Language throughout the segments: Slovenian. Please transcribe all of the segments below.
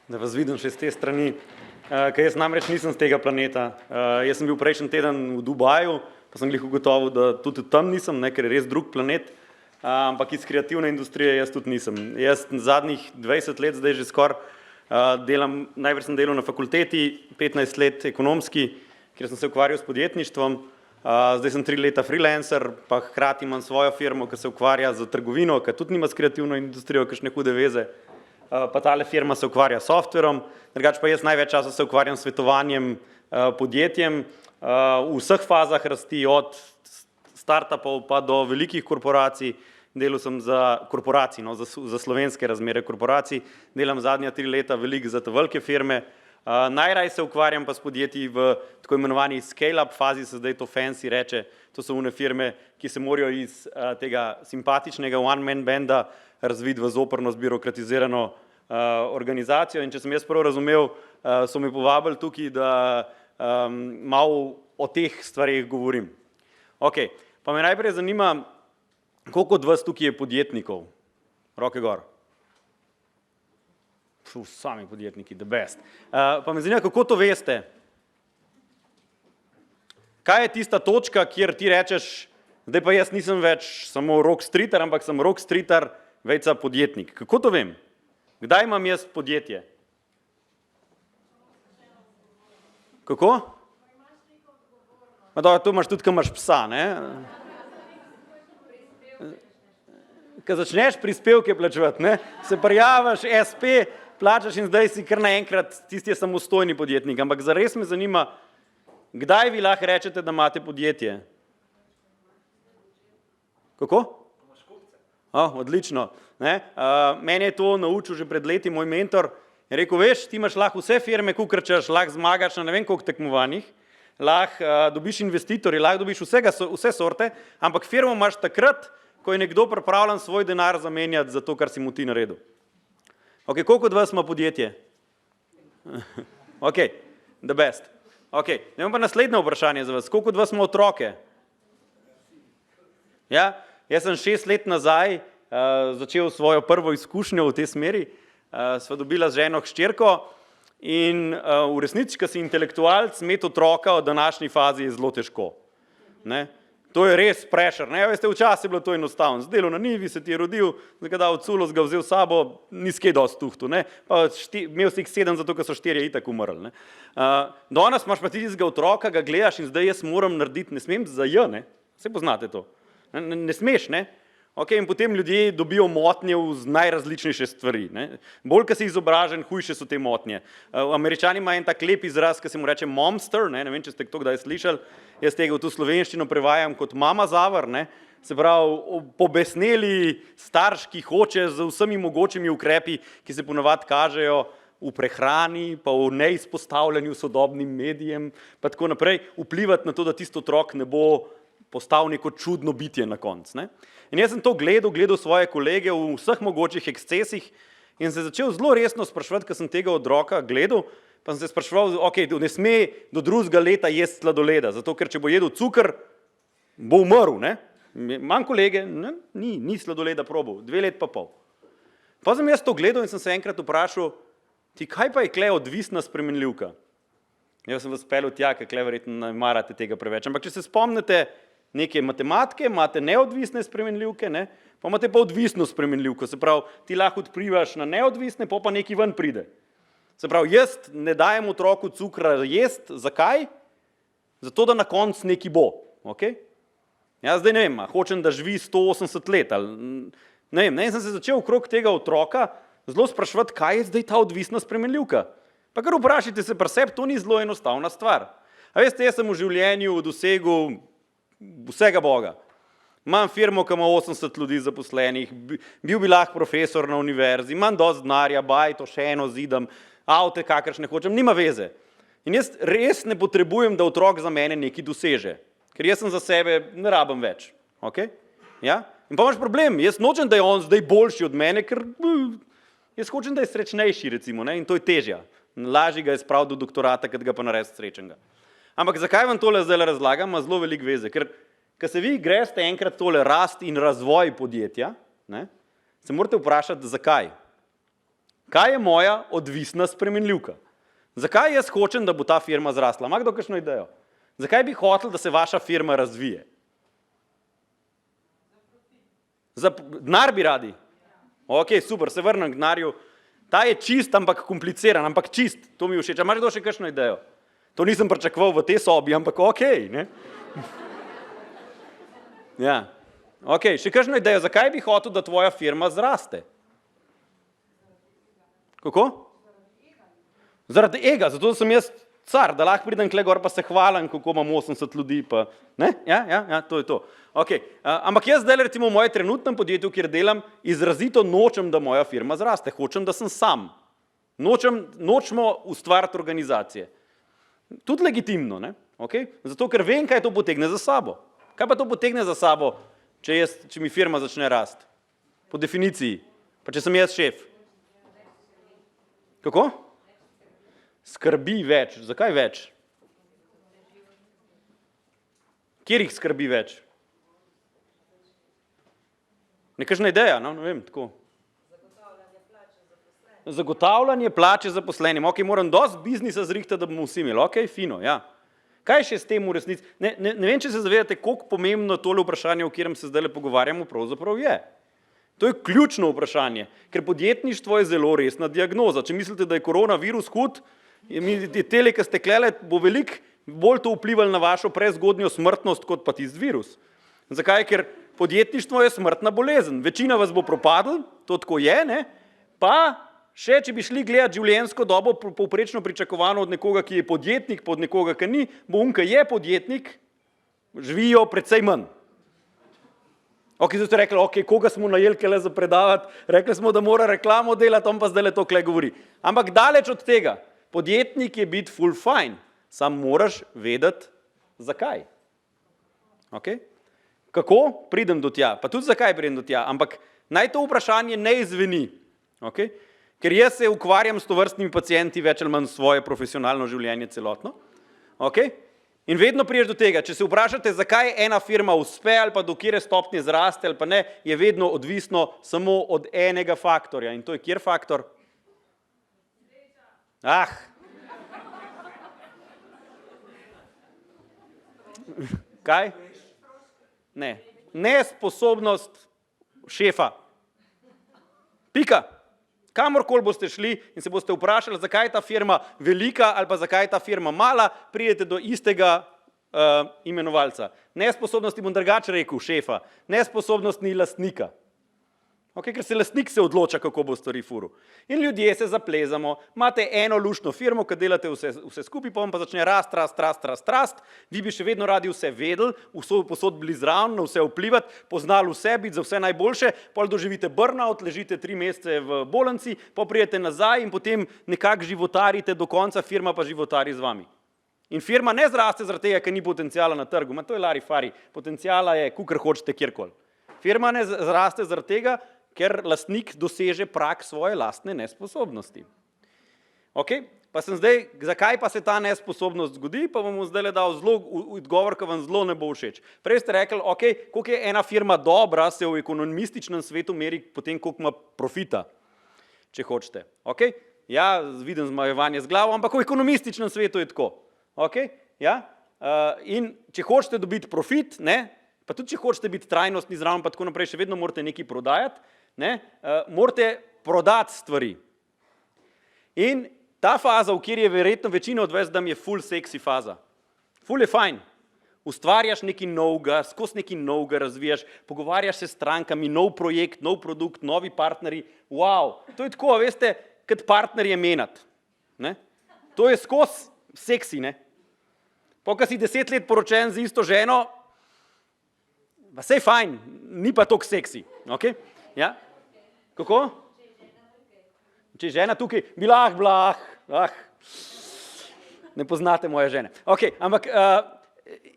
Da vas vidim še z te strani, ker jaz namreč nisem z tega planeta. Jaz sem bil prejšnji teden v Dubaju, pa sem glih ugotovil, da tudi tam nisem, ker je res drug planet, ampak iz kreativne industrije jaz tudi nisem. Jaz zadnjih 20 let zdaj že skoraj delam, najprej sem delal na fakulteti, 15 let ekonomski, kjer sem se ukvarjal s podjetništvom, zdaj sem 3 leta freelancer, pa hkrati imam svojo firmo, ki se ukvarja z trgovino, ki tudi nima s kreativno industrijo kakšne hude veze. Pa tale firma se ukvarja s softverom, drugače pa jaz največ časa se ukvarjam s svetovanjem podjetjem v vseh fazah rasti, od startupov pa do velikih korporacij. Delal sem za korporacij, za slovenske razmere korporacij, delam zadnja 3 leta veliko za te velike firme. Najraj se ukvarjam pa s podjetji v tako imenovani scale-up fazi, se zdaj to fancy reče, to so one firme, ki se morajo iz tega simpatičnega one-man banda razviti v zoprno zbirokratizirano organizacijo. In če sem jaz prav razumel, so me povabili tukaj, da malo o teh stvarih govorim. Ok, pa me najprej zanima, koliko od vas tukaj je podjetnikov? Roke gor. Sami podjetniki, the best. Pa me zanima, kako to veste? Kaj je tista točka, kjer ti rečeš, zdaj pa jaz nisem več samo rockstreeter, ampak sem rockstreeter, vejca podjetnik. Kako to vem? Kdaj imam jaz podjetje? Kako? To imaš tudi, ko imaš psa, ne? Ko začneš prispevke plačevati, ne? Se prijaviš, SP, plačaš in zdaj si kar naenkrat tisti je samostojni podjetnik. Ampak zares me zanima, kdaj vi lahko rečete, da imate podjetje? Kako? Odlično. Mene je to naučil že pred leti moj mentor. Je rekel, veš, ti imaš lahko vse firme, kukrčaš, lahko zmagaš na ne vem koliko tekmovanjih, lahko dobiš investitorje, lahko dobiš vse sorte, ampak firmo imaš takrat, ko je nekdo pripravljen svoj denar zamenjati za to, kar si mu ti naredil. Ok, koliko od vas ima podjetje? Ok, the best. Ok, imam pa naslednje vprašanje za vas. Koliko od vas ima otroke? Ja, jaz sem 6 let nazaj začel svojo prvo izkušnjo v tej smeri. Sva dobila z ženo hčerko in v resnici, ko si intelektualc, imeti otroka v današnji fazi je zelo težko. To je res pressure. Veste, včasih je bilo to enostavno. Zdelo na njivi, se ti je rodil, zakaj culo ga vzel s sabo, nis kaj dosti tuhtu. Imel si jih 7, zato ker so 4 itak umrli. Danes imaš pa tistega otroka, ga gledaš in zdaj jaz moram narediti, ne smem za J, ne? Vse poznate to. Ne smeš, ne? Ok, in potem ljudje dobijo motnje v najrazličnejše stvari. Bolj, ko si izobražen, hujše so te motnje. Američani imajo en tak lep izraz, ki se mu reče momster, ne vem, če ste to kdaj slišali, jaz tega v to slovenščino prevajam kot mama zavar, se pravi, pobesneli starš, ki hoče z vsemi mogočimi ukrepi, ki se ponavadi kažejo v prehrani, pa v neizpostavljanju sodobnim medijem, pa tako naprej, vplivati na to, da tisti otrok ne bo postal neko čudno bitje na koncu. In jaz sem to gledal svoje kolege v vseh mogočih ekscesih in se začel zelo resno spraševati, ko sem tega otroka gledal, pa sem se spraševal, ok, ne sme do 2. leta jesti sladoleda, zato ker če bo jedel cukr, bo umrl, ne? Imam kolege, ni sladoleda probal, 2 let pa pol. Pa sem jaz to gledal in sem se enkrat vprašal, ti kaj pa je kle odvisna spremenljivka? Jaz sem vas pelil tja, ker kle verjetno ne marate tega preveč, ampak če se spomnite neke matematike, imate neodvisne spremenljivke, pa imate pa odvisno spremenljivko, se pravi, ti lahko odprivaš na neodvisne, pa neki ven pride. Se pravi, jaz ne dajem otroku cukra jest, zakaj? Zato, da na koncu neki bo, ok? Jaz zdaj ne vem, hočem, da živi 180 let, ali ne vem, sem se začel okrog tega otroka zelo spraševati, kaj je zdaj ta odvisna spremenljivka. Pa kar vprašajte se pri sebi, to ni zelo enostavna stvar. A veste, jaz sem v življenju dosegel vsega Boga. Imam firmo, ki ima 80 ljudi zaposlenih, bil bi lahko profesor na univerzi, imam dosti denarja, bajto, še eno zidam, avte kakršne hočem, nima veze. In jaz res ne potrebujem, da otrok za mene nekaj doseže, ker jaz sem za sebe, ne rabim več. Ok? Ja? In pa imaš problem, jaz nočem, da je on zdaj boljši od mene, ker jaz hočem, da je srečnejši, recimo, in to je težja. Lažje ga je spraviti do doktorata, kad ga pa narediti srečnega. Ampak zakaj vam tole zdaj razlagam, ima zelo veliko veze, ker se vi greste enkrat tole rast in razvoj podjetja, se morate vprašati, zakaj. Kaj je moja odvisna spremenljivka? Zakaj jaz hočem, da bo ta firma zrasla? Ima kdo kakšno idejo? Zakaj bi hotel, da se vaša firma razvije? Za denar bi radi? Ok, super, se vrnem k denarju. Ta je čist, ampak kompliciran, ampak čist. To mi všeč. A imaš kdo še kakšno idejo? To nisem pričakoval v tej sobi, ampak ok, ne? Ja. Ok, še kakšno idejo? Zakaj bi hotel, da tvoja firma zraste? Kako? Zaradi ega, zato sem jaz car, da lahko pridem kle gor pa se hvalim, kako imam 80 ljudi, pa, ne? Ja, to je to. Ok, ampak jaz zdaj recimo v mojem trenutnem podjetju, kjer delam, izrazito nočem, da moja firma zraste, hočem, da sem sam. Nočemo ustvariti organizacije. Tudi legitimno, ne? Okay? Zato, ker vem, kaj to potegne za sabo. Kaj pa to potegne za sabo, če mi firma začne rasti? Po definiciji. Pa če sem jaz šef. Kako? Skrbi več. Zakaj več? Kjer jih skrbi več? Nekakšna ideja, no? Ne vem, tako. Zagotavljanje plače zaposlenim. Ok, moram dosti biznisa zrihtati, da bomo vsi imeli. Ok, fino, ja. Kaj še s tem v resnici? Ne vem, če se zavedate, koliko pomembno tole vprašanje, o katerem se zdaj pogovarjamo, pravzaprav je. To je ključno vprašanje, ker podjetništvo je zelo resna diagnoza. Če mislite, da je koronavirus hud, tele, ki ste klele, bo veliko bolj to vplivalo na vašo prezgodnjo smrtnost, kot pa tisti virus. Zakaj? Ker podjetništvo je smrtna bolezen. Večina vas bo propadlo, to tako je, ne? Pa še, če bi šli gledati življenjsko dobo, povprečno pričakovano od nekoga, ki je podjetnik, pod nekoga, ki ni, bo ki je podjetnik, živijo precej manj. Ok, zdaj ste rekli, ok, koga smo najeli kele za predavati, rekli smo, da mora reklamo delati, on pa zdaj to kle govori. Ampak daleč od tega, podjetnik je biti full fine, sam moraš vedeti, zakaj. Ok? Kako pridem do tja, pa tudi zakaj pridem do tja, ampak naj to vprašanje ne izveni. Ok? Ker jaz se ukvarjam s tovrstnimi pacienti več ali manj svoje profesionalno življenje celotno. Ok? In vedno priješ do tega, če se vprašate, zakaj ena firma uspe ali pa do kjere stopnje zraste ali pa ne, je vedno odvisno samo od enega faktorja. In to je kjer faktor? Kaj? Ne. Nesposobnost šefa. Pika. Kamorkoli boste šli in se boste vprašali, zakaj je ta firma velika ali pa zakaj je ta firma mala, pridete do istega imenovalca. Nesposobnosti bom drugače rekel, šefa. Nesposobnost ni lastnika. Ok, ker se lastnik se odloča, kako bo stvari furu. In ljudje se zaplezamo, imate eno luštno firmo, ki delate vse skupaj, pa vam pa začne rast, vi bi še vedno radi vse vedeli, vso posod bili zraven, na vse vplivati, poznali vse, biti za vse najboljše, pol doživite burnout, ležite 3 mesece v bolnici, pa prijete nazaj in potem nekako životarite do konca, firma pa životari z vami. In firma ne zraste zaradi tega, ker ni potencijala na trgu, to je lari-fari, potencijala je, kakor hočete kjerkoli. Firma ne zraste zaradi tega, ker lastnik doseže prag svoje lastne nesposobnosti. Ok, pa sem zdaj, zakaj pa se ta nesposobnost zgodi, pa vam bom zdaj dal zelo odgovor, ki vam zelo ne bo všeč. Prej ste rekli, ok, koliko je ena firma dobra, se v ekonomističnem svetu meri potem, koliko ima profita, če hočete. Ok, ja, vidim zmajevanje z glavo, ampak v ekonomističnem svetu je tako. Ok, ja, in če hočete dobiti profit, ne, pa tudi če hočete biti trajnostni zraven, pa tako naprej, še vedno morate nekaj prodajati, ne, morate prodati stvari. In ta faza, v kjer je verjetno večina od vas, da mi je full seksi faza. Full je fajn. Ustvarjaš nekaj novega, skozi nekaj novega razvijaš, pogovarjaš se s strankami, nov projekt, nov produkt, novi partnerji. Wow, to je tako, veste, kot partnerje menati. Ne? To je skozi seksi, ne. Ko si 10 let poročen z isto ženo, pa sej fajn, ni pa toliko seksi. Okay? Ja? Kako? Če je žena tukaj, blah. Ne poznate moje žene. Ok, ampak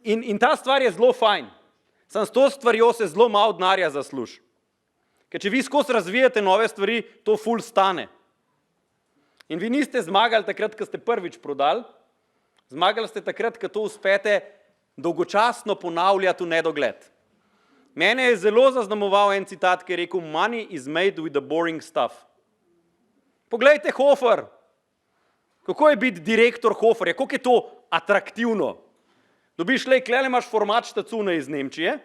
in ta stvar je zelo fajn. Sam s to stvarjo se zelo malo denarja zasluži. Ker če vi skozi razvijate nove stvari, to ful stane. In vi niste zmagali takrat, ko ste prvič prodali, zmagali ste takrat, ko to uspete dolgočasno ponavljati v nedogled. Mene je zelo zaznamoval en citat, ki je rekel, money is made with the boring stuff. Poglejte Hofer. Kako je biti direktor Hoferja? Kako je to atraktivno? Dobiš klele imaš format štacune iz Nemčije,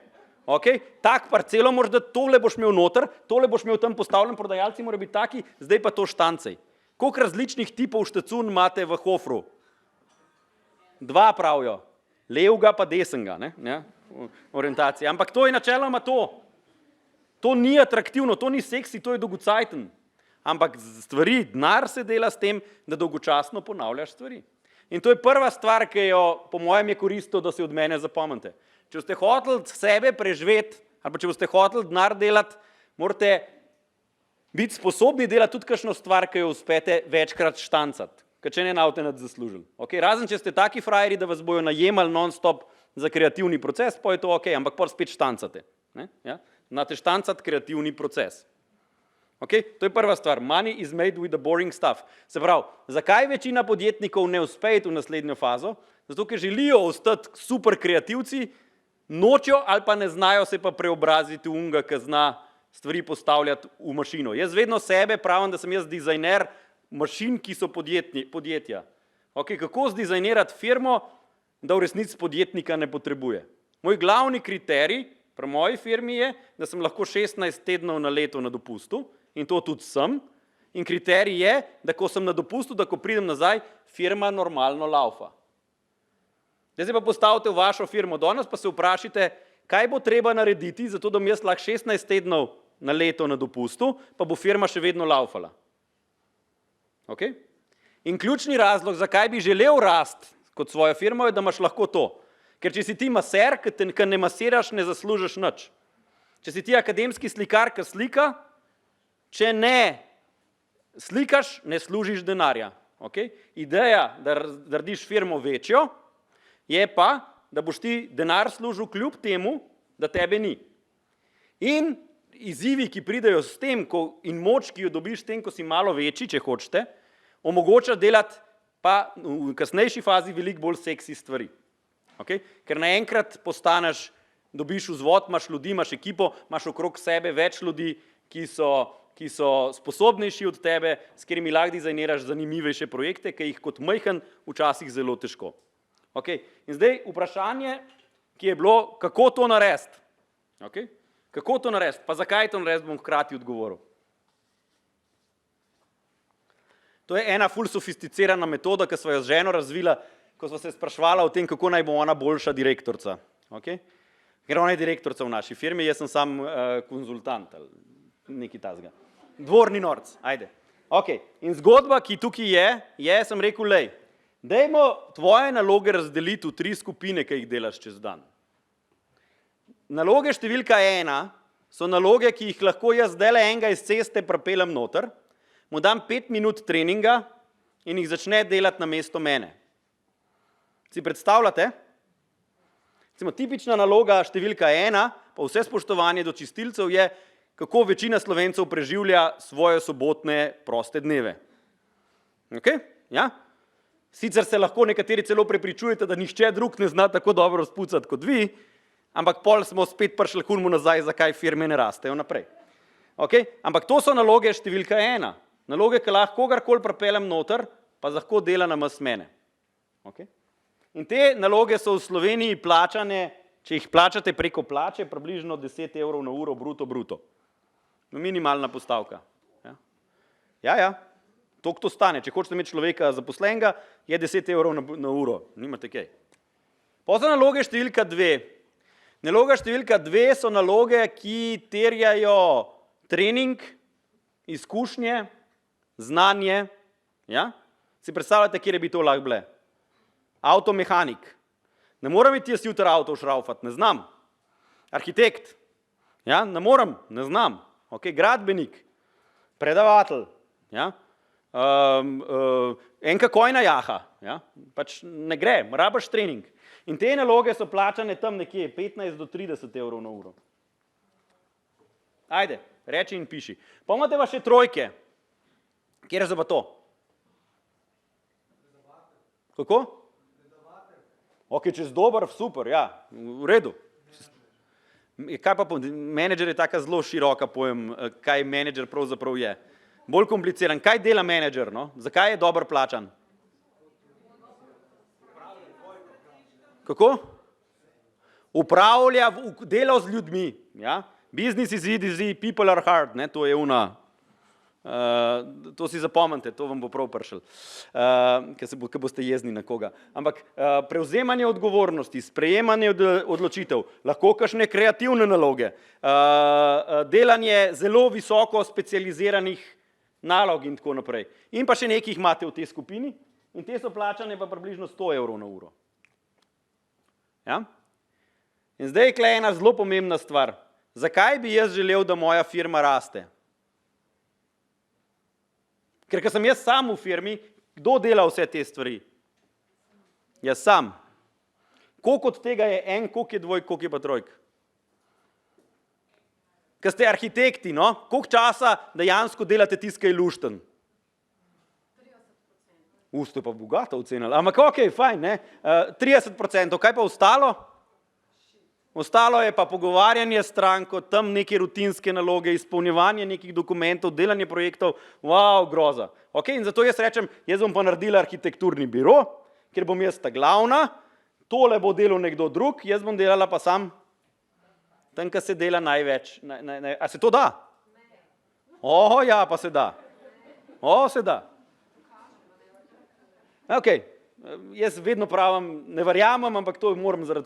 okay? Tak parcelo moraš dati, tole boš imel noter, tole boš imel tam postavljen, prodajalci morajo biti taki, zdaj pa to štancej. Koliko različnih tipov štacun imate v Hoferu? 2 pravijo, levega pa desenga, ne? Ja? Orientacija. Ampak to je načeloma to. To ni atraktivno, to ni seksi, to je dolgocajten. Ampak stvari, denar se dela s tem, da dolgočasno ponavljaš stvari. In to je prva stvar, ki jo po mojem je koristilo, da se od mene zapomnite. Če boste hoteli sebe preživeti, ali pa če boste hoteli denar delati, morate biti sposobni delati tudi kakšno stvar, ki jo uspete večkrat štancati, ker če ne boste nič zaslužili. Okay? Razen, če ste taki frajeri, da vas bojo najemali non-stop za kreativni proces, pa je to ok, ampak pa spet štancate. Ja? Znate štancati kreativni proces. Okay? To je prva stvar. Money is made with the boring stuff. Se pravi, zakaj večina podjetnikov ne uspe v naslednjo fazo? Zato, ker želijo ostati super kreativci, nočejo ali pa ne znajo se pa preobraziti v unga, ki zna stvari postavljati v mašino. Jaz vedno sebe pravim, da sem jaz dizajner mašin, ki so podjetja. Okay? Kako zdizajnirati firmo, da v resnici podjetnika ne potrebuje? Moj glavni kriterij pri moji firmi je, da sem lahko 16 tednov na leto na dopustu, in to tudi sem. In kriterij je, da ko sem na dopustu, da ko pridem nazaj, firma normalno laufa. Zdaj pa postavite v vašo firmo danes, pa se vprašite, kaj bo treba narediti, zato da bom jaz lahko 16 tednov na leto na dopustu, pa bo firma še vedno laufala. Okay? In ključni razlog, zakaj bi želel rasti kot svojo firmo, je, da imaš lahko to. Ker če si ti maser, ki ne masiraš, ne zaslužiš nič. Če si ti akademski slikar, ki slika, če ne slikaš, ne služiš denarja. Okay? Ideja, da narediš firmo večjo, je pa, da boš ti denar služil kljub temu, da tebe ni. In izzivi, ki pridejo s tem, in moč, ki jo dobiš s tem, ko si malo večji, če hočete, omogoča delati pa v kasnejši fazi veliko bolj seksi stvari. Okay? Ker naenkrat postaneš, dobiš vzvod, imaš ljudi, imaš ekipo, imaš okrog sebe več ljudi, ki so sposobnejši od tebe, s katerimi lahko dizajniraš zanimivejše projekte, ki jih kot majhen včasih zelo težko. Okay? In zdaj vprašanje, ki je bilo, kako to narediti? Okay? Kako to narediti? Pa zakaj to narediti, bom hkrati odgovoril. To je ena ful sofisticirana metoda, ki sva jo z ženo razvila, ko sva se spraševala o tem, kako naj bo ona boljša direktorica. Okay? Ker ona je direktorica v naši firmi, jaz sem sam konzultant ali nekaj tazga. Dvorni norc, ajde. Okay. In zgodba, ki tukaj je, sem rekel, lej, dajmo tvoje naloge razdeliti v 3 skupine, ki jih delaš čez dan. Naloge številka 1 so naloge, ki jih lahko jaz zdajle enega iz ceste pripeljem noter, mu dam 5 minut treninga in jih začne delati namesto mene. Si predstavljate? Recimo, tipična naloga številka 1, pa vse spoštovanje do čistilcev je, kako večina Slovencev preživlja svoje sobotne proste dneve. Okay? Ja? Sicer se lahko nekateri celo prepričujete, da nihče drug ne zna tako dobro spucati kot vi, ampak pol smo spet prišli kunmu nazaj, zakaj firme ne rastejo naprej. Okay? Ampak to so naloge številka 1. Naloge, ki lahko kogarkoli pripeljem noter, pa lahko dela namesto mene. Okay? In te naloge so v Sloveniji plačane, če jih plačate preko plače, približno 10 evrov na uro bruto. Minimalna postavka. Ja. Toliko to stane. Če hočete imeti človeka zaposlenega, je 10 evrov na uro. Nimate kaj. Potem so naloge številka 2. Naloga številka 2 so naloge, ki terjajo trening, izkušnje, znanje. Ja? Si predstavljate, kje bi to lahko bile? Avtomehanik. Ne moram iti jaz jutri avto šraufati, ne znam. Arhitekt. Ja? Ne moram, ne znam. Okay? Gradbenik. Predavatelj. Ja? Enka kojna jaha. Ja? Pač ne gre, rabaš trening. In te naloge so plačane tam nekje 15 do 30 evrov na uro. Ajde, reči in piši. Pa imate pa še trojke. Kjer so pa to? Kako? Ok, čez dober, super, ja, v redu. Kaj pa menedžer je taka zelo široka pojem, kaj menedžer pravzaprav je. Bolj kompliciran. Kaj dela menedžer? No? Zakaj je dobro plačan? Kako? Upravlja, dela z ljudmi. Ja? Business is easy, people are hard. Ne? To je to si zapomnite, to vam bo prav prišel, ker boste jezni na koga. Ampak prevzemanje odgovornosti, sprejemanje odločitev, lahko kakšne kreativne naloge, delanje zelo visoko specializiranih nalog in tako naprej. In pa še nekaj imate v tej skupini in te so plačane pa približno 100 evrov na uro. Ja? In zdaj je tukaj ena zelo pomembna stvar. Zakaj bi jaz želel, da moja firma raste? Ker sem jaz sam v firmi, kdo dela vse te stvari? Jaz sam. Koliko od tega je en, koliko je dvojk, koliko je pa trojk? Ker ste arhitekti, no? Koliko časa dejansko delate tisto, kaj je lušten? 30%. Ste pa bogato ocenili. Ampak ok, fajn, ne? 30%, kaj pa ostalo? Ostalo je pa pogovarjanje s stranko, tam neke rutinske naloge, izpolnjevanje nekih dokumentov, delanje projektov, wow, groza. Okay, in zato jaz rečem, jaz bom pa naredila arhitekturni biro, ker bom jaz ta glavna, tole bo delal nekdo drug, jaz bom delala pa sam tam, kjer se dela največ. A se to da? Ja, pa se da. Se da. Ok. Jaz vedno pravim, ne verjamem, ampak to moram zaradi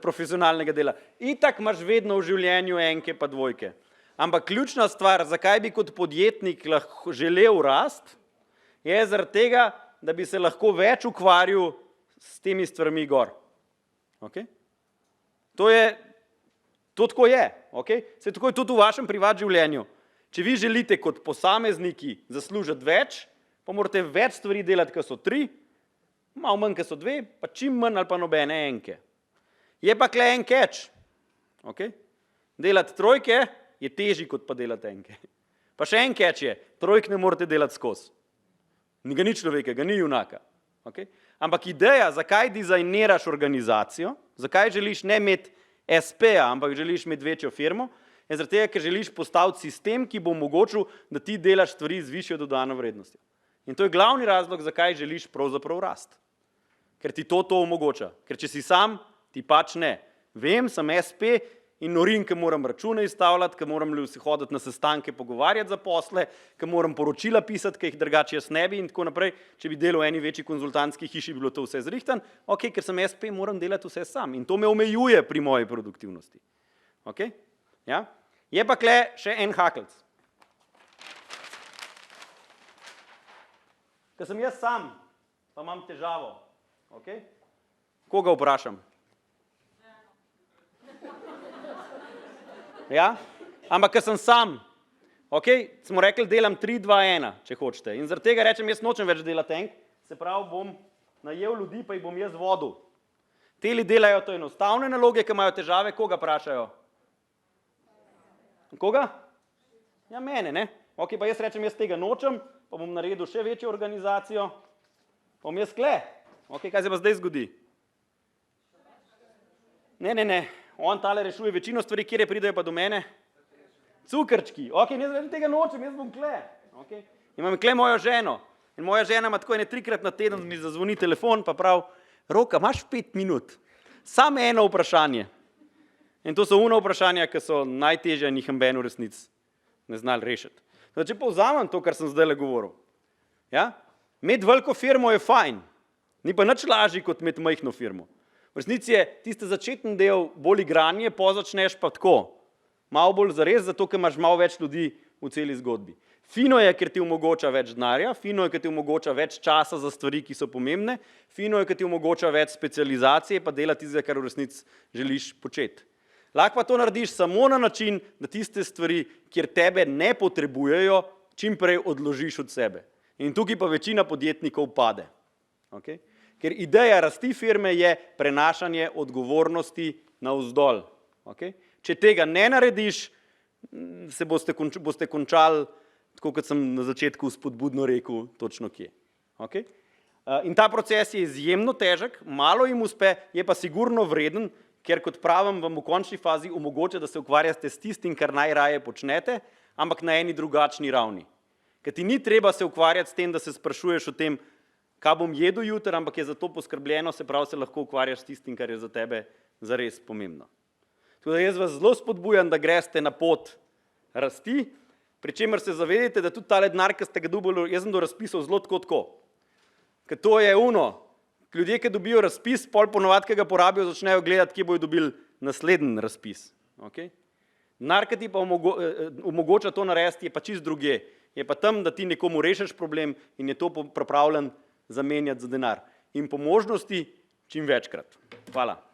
profesionalnega dela. Itak imaš vedno v življenju enke pa dvojke. Ampak ključna stvar, zakaj bi kot podjetnik lahko želel rast, je zaradi tega, da bi se lahko več ukvarjal s temi stvarmi gor. Okay? To tako je. Okay? Se tako je tudi v vašem privat življenju. Če vi želite kot posamezniki zaslužiti več, pa morate več stvari delati, ko so 3, malo manj, ko so 2, pa čim manj ali pa nobene enke. Je pa kle en catch. Okay? Delati trojke je težji, kot pa delati enke. Pa še en catch je, trojk ne morate delati skozi. Ga ni človeka, ga ni junaka. Okay? Ampak ideja, zakaj dizajniraš organizacijo, zakaj želiš ne imeti SP-a, ampak želiš imeti večjo firmo, je zaradi tega, ker želiš postaviti sistem, ki bo omogočil, da ti delaš stvari z višjo dodano vrednostjo. In to je glavni razlog, zakaj želiš pravzaprav rast. Ker ti to omogoča. Ker če si sam, ti pač ne. Vem, sem SP in norim, ker moram račune izstavljati, ker moram hoditi na sestanke, pogovarjati za posle, ker moram poročila pisati, ker jih drugače jaz ne bi in tako naprej. Če bi delal v eni večji konzultantski hiši, bi bilo to vse zrihtan. Ok, ker sem SP, moram delati vse sam. In to me omejuje pri moji produktivnosti. Ok? Ja? Je pa kle še en hakelc. Ker sem jaz sam, pa imam težavo. Okay? Koga vprašam? Ja? Ampak ker sem sam, okay? Smo rekli, delam 3, 2, 1, če hočete. In zaradi tega rečem, jaz nočem več delati enk, se pravi, bom najel ljudi, pa jih bom jaz vodil. Teli delajo to enostavne naloge, ki imajo težave, koga vprašajo? Koga? Ja, mene, ne? Ok, pa jaz rečem, jaz tega nočem, pa bom naredil še večjo organizacijo, pa bom jaz kle. Ok, kaj se pa zdaj zgodi? Ne, on tale rešuje večino stvari, kjer pridejo pa do mene? Cukrčki, ok, jaz tega nočem, jaz bom kle. Okay. Imam kle mojo ženo in moja žena ima tako 3-krat na teden, mi zazvoni telefon, pa prav, Roka, imaš 5 minut, samo eno vprašanje. In to so vprašanja, ki so najtežja in jih noben v resnici ne znali rešiti. Če povzamem to, kar sem zdaj govoril, ja? Imeti veliko firmo je fajn, ni pa nič lažji, kot imeti majhno firmo. V resnici je tiste začetni del bolj igranje, začneš pa tako, malo bolj zares, zato ker imaš malo več ljudi v celi zgodbi. Fino je, ker ti omogoča več denarja, fino je, ker ti omogoča več časa za stvari, ki so pomembne, fino je, ker ti omogoča več specializacije, pa delati tistega, kar v resnici želiš početi. Lahko pa to narediš samo na način, da tiste stvari, kjer tebe ne potrebujejo, čim prej odložiš od sebe. In tukaj pa večina podjetnikov pade. Okay? Ker ideja rasti firme je prenašanje odgovornosti navzdol. Okay? Če tega ne narediš, se boste končali, tako kot sem na začetku spodbudno rekel, točno kje. Okay? In ta proces je izjemno težek, malo jim uspe, je pa sigurno vreden, ker kot pravim, vam v končni fazi omogoča, da se ukvarjate s tistim, kar najraje počnete, ampak na eni drugačni ravni. Ker ti ni treba se ukvarjati s tem, da se sprašuješ o tem, kaj bom jedel jutri, ampak je za to poskrbljeno, se pravi, se lahko ukvarjaš s tistim, kar je za tebe zares pomembno. Tako da jaz vas zelo spodbujam, da greste na pot rasti, pri čemer se zavedite, da tudi tale denar, ki ste ga dobili, jaz sem do razpisov zelo tako. Ker to je ljudje, ki dobijo razpis, pol ponovadi, ki ga porabijo, začnejo gledati, kje bojo dobili naslednji razpis. Okay? Denar, ki ti pa omogoča to narediti, je pa čist drugje. Je pa tam, da ti nekomu rešiš problem in je to pripravljen zamenjati za denar. In po možnosti čim večkrat. Hvala.